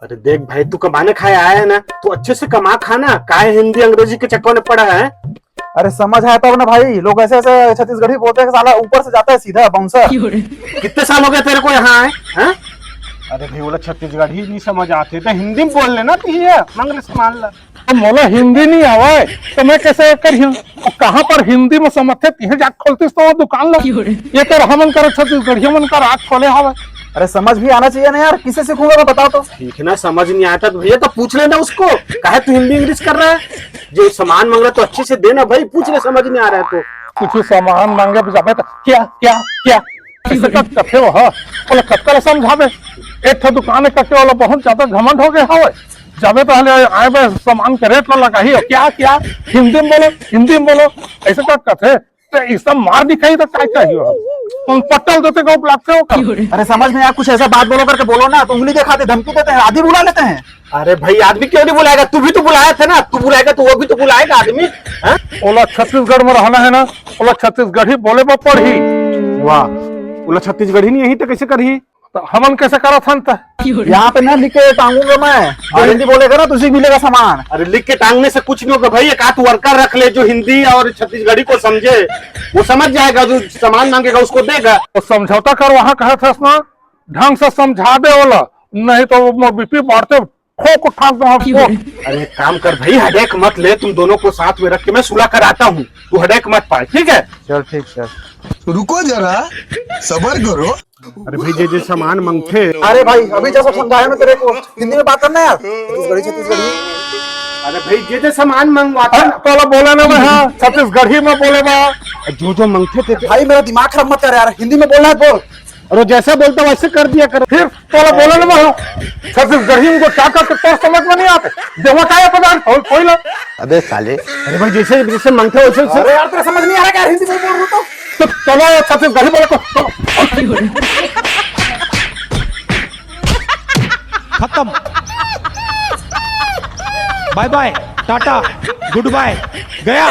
अरे देख भाई, तू कमाने खाए आया है ना, तू अच्छे से कमा खाना, काहे हिंदी अंग्रेजी के चक्कर में पड़ा है। अरे समझ आया तब ना भाई, लोग ऐसे ऐसे छत्तीसगढ़ी बोलते हैं, साला ऊपर से जाता है सीधा बाउंसर। कितने साल हो गए तेरे को यहाँ आए हैं? अरे भाई बोला छत्तीसगढ़ी नहीं समझ आते तो हिंदी में बोल लेना तो ये मंगल मान ला। तो मोला हिंदी नहीं आवे तो मैं कैसे करियो? कहाँ पर हिंदी में समझते तीहे जाके खोलतीस तो दुकान लो। ये कर हमन कर छत्तीसगढ़ी मन कर आँख खोले हवे। अरे समझ भी आना चाहिए ना यार, किसे सीखूंगा मैं बताओ तो। ठीक है ना, समझ नहीं आता तो भैया तो पूछ लेना उसको, काहे तू हिंदी इंग्लिश कर रहा है। जो सामान मांग रहा तो अच्छे से देना भाई, पूछ ले, समझ नहीं आ रहा है तो। कुछ सामान मांगे जाबे तो क्या क्या क्या ऐसे कथे हो बोले कतका समझावे। एक ठो दुकान कटे वाला बहुत ज्यादा घमंड हो गया हवे। जाबे पहले आए बे सामान के रेट लगा ही क्या क्या हिंदी में बोलो, हिंदी में बोलो, ऐसे का कथे तो ये सब मार दिखाई तो क्या चाहिए तुम पट्टल देते गो लगते हो का? अरे समझ में यार, कुछ ऐसा बात बोलो करके बोलो ना, तो उंगली दिखाते धमकी देते हैं, आदि बुला लेते हैं। अरे भाई आदमी क्यों नहीं बुलाएगा, तू भी तो बुलाया था ना, तू बुलाएगा तो वो भी तो बुलाएगा आदमी। ओला छत्तीसगढ़ में रहना है ना, ओला छत्तीसगढ़ी बोले बा पढ़ी। वाह बोला छत्तीसगढ़ी नहीं यही तो कैसे करही? तो हमन कैसे करा था? यहाँ पे ना लिख के टांगूंगा मैं, और हिंदी बोलेगा ना तो उसी मिलेगा सामान। अरे लिख के टांगने से कुछ नहीं होगा भाई, एक आध वर्कर रख ले जो हिंदी और छत्तीसगढ़ी को समझे, वो समझ जाएगा, जो सामान मांगेगा उसको देगा। तो समझौता कर वहाँ कहा था ना, ढंग से समझा दे वाला, नहीं तो बीपी बढ़ते ठोक उठा दो। अरे एक काम कर भाई, हेडेक मत ले, तुम दोनों को साथ में रख के मैं सुलह कराता हूँ, तू हेडेक मत पाए, ठीक है? चल ठीक चल। रुको जरा सबर करो। अरे भाई जे सामान मांगते। अरे भाई अभी जैसा समझाया मैं तेरे को, हिंदी में बात करना यार, छत्तीसगढ़ी छत्तीसगढ़ी। अरे भाई जे सामान मंगवाता ना, तो बोले ना मैं छत्तीसगढ़ी में बोले बा। जो मांगते थे भाई मेरा दिमाग खराब मत कर यार, हिंदी में बोलना है बोल। और जैसा बोलता वैसे कर दिया करो। फिर तो बोले ना मैं छत्तीसगढ़ी उनको क्या करके तो समझ में नहीं आते। देवा क्या पदार्थ कोई ना। अबे साले अरे भाई जैसे मांगते वैसे अरे यार तेरा समझ नहीं आ रहा क्या, हिंदी में बोल रहा हूँ तो। चलो छत्तीसगढ़ी बोले तो खत्म। Bye bye tata good bye गया।